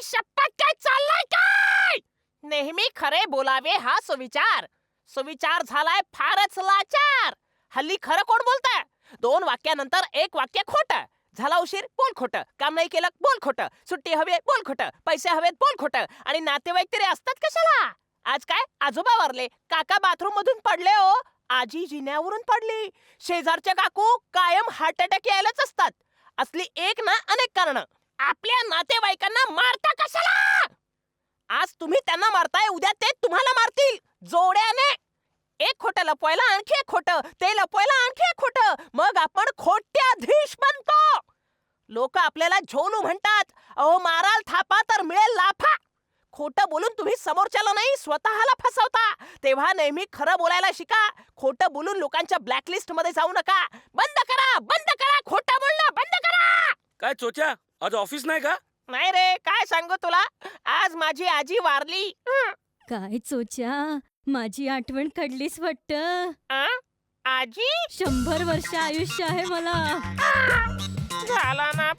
शपथ काय चाललंय काय? नेहमी खरे बोलावे हा सुविचार. सुविचार झालाय फारच लाचार. हल्ली खरं कोण बोलतंय? 2 वाक्यानंतर 1 वाक्य खोटं. झाला उशीर बोल खोटं, काम नाही केलं बोल खोटं, सुट्टी हवी बोल खोटं, पैसे हवेत बोल खोटं आणि नातेवाईक तरी असतात कशाला? आज काय आजोबा वारले, काका बाथरूम मधून पडले हो, आजी जिन्यावरून पडली, शेजारच्या काकू कायम हार्ट अटॅक यायलाच असतात. असली एक ना अनेक कारणं. आपल्या नातेवाईकांना मारता कशाला? आज तुम्ही त्यांना मारताय, उद्या ते तुम्हाला मारतील जोड्याने. एक खोटं लपवायला आणखी एक खोटं, ते लपवायला आणखी एक खोटं, मग आपण खोट्याधीश बनतो. लोक आपल्याला झोलू म्हणतात. अहो माराल थापा तर मिळेल लाफा. खोटं बोलून तुम्ही समोरच्याला नाही स्वतःला फसवता. तेव्हा नेहमी खरं बोलायला शिका. खोटं बोलून लोकांच्या ब्लॅकलिस्ट मध्ये जाऊ नका. बंद करा खोटं बोलणं बंद करा. काय चोच्या, आज ऑफिस नाही का? नाही रे, काय सांगू तुला, आज माझी आजी वारली. काय चोच्या, माझी आठवण काढलीस वाटतं. आजी 100 वर्ष आयुष्य आहे मला. झाला ना